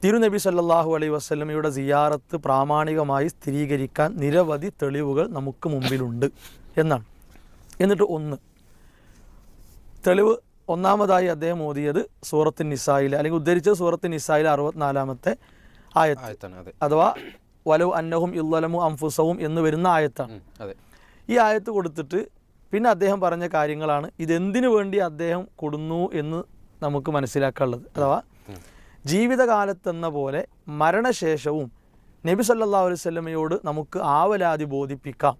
തിരുനബി സല്ലല്ലാഹു അലൈഹി വസല്ലമയുടെ സിയാറത്ത് പ്രാമാണികമായി സ്ഥിരീകരിക്കാൻ നിരവധി തെളിവുകൾ നമുക്ക് മുമ്പിലുണ്ട് എന്നാണ്. എന്നിട്ട് തെളിവ് ഒന്നാമതായി അദ്ദേഹം ഓതിയത് സൂറത്ത് നിസായിലെ, അല്ലെങ്കിൽ ഉദ്ധരിച്ചത് സൂറത്ത് നിസായിലെ 64-ാമത്തെ ആയത്താണ്. അഥവാ വലൗ അന്നഹും ഇല്ലമു അംഫുസഹും എന്ന് വരുന്ന ആയത്താണ്. ഈ ആയത്ത് കൊടുത്തിട്ട് പിന്നെ അദ്ദേഹം പറഞ്ഞ കാര്യങ്ങളാണ് ഇതെന്തിനു വേണ്ടി അദ്ദേഹം കൊടുന്നു എന്ന് നമുക്ക് മനസ്സിലാക്കാനുള്ളത്. അഥവാ ജീവിതകാലത്തെന്ന പോലെ മരണശേഷവും നബി സല്ലല്ലാഹു അലൈഹി വസല്ലമയോട് നമുക്ക് ആവലാതി ബോധിപ്പിക്കാം,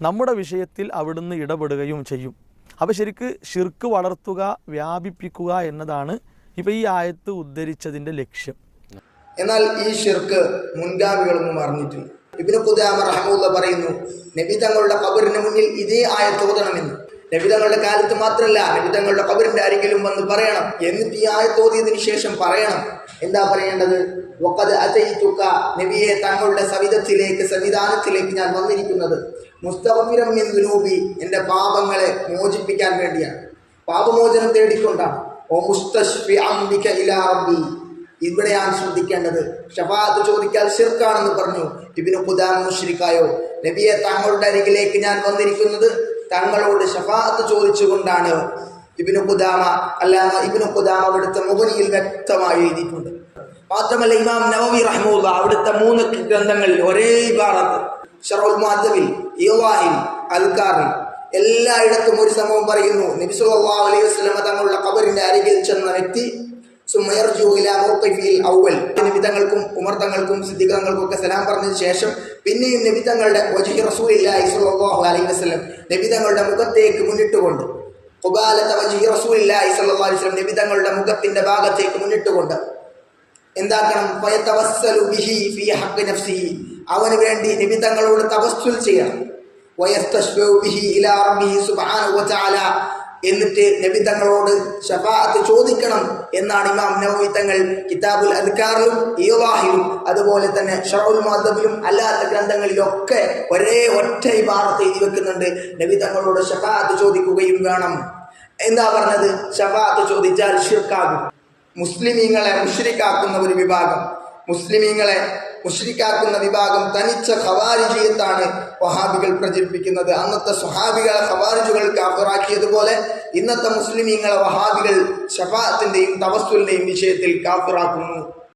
നമ്മുടെ വിഷയത്തിൽ അവിടുന്ന് ഇടപെടുകയും ചെയ്യും. അപ്പോൾ ശരിക്ക് ഷിർക്ക് വളർത്തുക, വ്യാപിപ്പിക്കുക എന്നതാണ് ഇപ്പോൾ ഈ ആയത്ത് ഉദ്ധരിച്ചതിൻ്റെ ലക്ഷ്യം. എന്നാൽ ഈ ഷിർക്ക് മുൻഗാമികളൊന്നും അറിഞ്ഞിട്ടില്ല. ഇബ്നു ഖുദാമ റഹ്മത്തുള്ളാഹി പറയുന്നു, നബി തങ്ങളുടെ ഖബറിന് മുന്നിൽ ഇതേ ആയത്ത് ഓതണമെന്ന്. നബി തങ്ങളുടെ കാലത്ത് മാത്രമല്ല, നബി തങ്ങളുടെ ഖബറിന്റെ അരികിലും വന്ന് പറയണം. എന്നിട്ട് ഈ ആയത്ത് ഓതിയതിനു ശേഷം പറയണം. എന്താ പറയേണ്ടത്? വഖദ് അതൈതുക, നബിയെ തങ്ങളുടെ സംവിധാനത്തിലേക്ക് ഞാൻ വന്നിരിക്കുന്നത് മുസ്തഗ്ഫിറൻ മിൻ ദുനൂബി, എൻ്റെ പാപങ്ങളെ മോചിപ്പിക്കാൻ വേണ്ടിയാണ്, പാപമോചനം തേടിക്കൊണ്ടാണ്. ഓ മുസ്തശ്ഫിഅൻ ബിക ഇലാ റബ്ബി, ഇവിടെയാണ് ശ്രദ്ധിക്കേണ്ടത്. ഷഫാഅത്ത് ചോദിക്കാൽ ശിർക്കാണെന്ന് പറഞ്ഞു. ഇബ്നു ഖുദാമ മുശ്രിക്കായോ? നബിയെ തങ്ങളുടെ അരികിലേക്ക് ഞാൻ വന്നിരിക്കുന്നത് തങ്ങളോട് ഷഫാഅത്ത് ചോദിച്ചുകൊണ്ടാണ്. ഇബ്നു ഖുദാമ അവിടുത്തെ മുഗ്നിയിൽ വ്യക്തമായി എഴുതിയിട്ടുണ്ട്. മാത്രമല്ല ഇമാം നവവി റഹ്മത്തുള്ളാഹി അവിടുത്തെ 3 ഗ്രന്ഥങ്ങളിൽ ഒരേ ഇബാറത്ത്, ശർഉൽ മുഅദ്ദബിൽ, ഇവാഹിൽ, അൽകാറിൽ, എല്ലായിടത്തും ഒരു സംഭവം പറയുന്നു. നബി സല്ലല്ലാഹു അലൈഹി വസല്ലം തങ്ങളുടെ ഖബറിന്റെ അരികിൽ ചെന്ന വ്യക്തി നബി തങ്ങൾക്കും ഉമർ തങ്ങൾക്കും സിദ്ദീഖ് തങ്ങൾക്കും ഒക്കെ സലാം പറഞ്ഞതിന് ശേഷം പിന്നെയും നബി തങ്ങളുടെ വജ്ഹി റസൂലില്ലാഹി സ്വല്ലല്ലാഹു അലൈഹി വസല്ലം, നബി തങ്ങളുടെ മുഖത്തേക്ക് മുന്നിട്ടുകൊണ്ട്, ഖുബാലത വജ്ഹി റസൂലില്ലാഹി സ്വല്ലല്ലാഹു അലൈഹി വസല്ലം, നബി തങ്ങളുടെ മുഖത്തിന്റെ ഭാഗത്തേക്ക് മുന്നിട്ടുകൊണ്ട് എന്താക്കണം? ഫയതവസ്സലു ബിഹി ഫീ ഹഖ് നഫ്സിഹി, അവന് വേണ്ടി നബി തങ്ങളോട് തവസ്സുൽ ചെയ്യണം. വയസ്തശ്ഫഉ ബിഹി ഇലാ റബ്ബിഹി സുബ്ഹാനഹു വ തആല, എന്നിട്ട് നബി തങ്ങളോട് ഷഫാഅത്ത് ചോദിക്കണം എന്നാണ് ഇമാം നവവി തങ്ങൾ കിതാബുൽ അദ്കാറിലും ഇവാഹിലും അതുപോലെ തന്നെ ശർഉൽ മുഅദ്ദബിലും അല്ലാത്ത ഗ്രന്ഥങ്ങളിലൊക്കെ ഒരേ ഒറ്റ ഇബാറത്ത് എഴുതി വെക്കുന്നുണ്ട്. നബി തങ്ങളോട് ഷഫാഅത്ത് ചോദിക്കുകയും വേണം. എന്താ പറഞ്ഞത്? ഷഫാഅത്ത് ചോദിച്ചാൽ ഷിർക്കാകും. മുസ്ലിമീങ്ങളെ മുശ്രിക്കാക്കുന്ന ഒരു വിഭാഗം, തനിച്ച ഖവാരിജിയത്താണ് വഹാബികൾ പ്രചരിപ്പിക്കുന്നത്. അന്നത്തെ സ്വഹാബികളെ ഖവാരിജുകൾ കാഫിറാക്കിയതുപോലെ ഇന്നത്തെ മുസ്ലിമീങ്ങളെ വഹാബികൾ ഷഫാഅത്തിന്റെയും തവസ്സുലിന്റെയും വിഷയത്തിൽ കാഫിറാക്കുന്നു.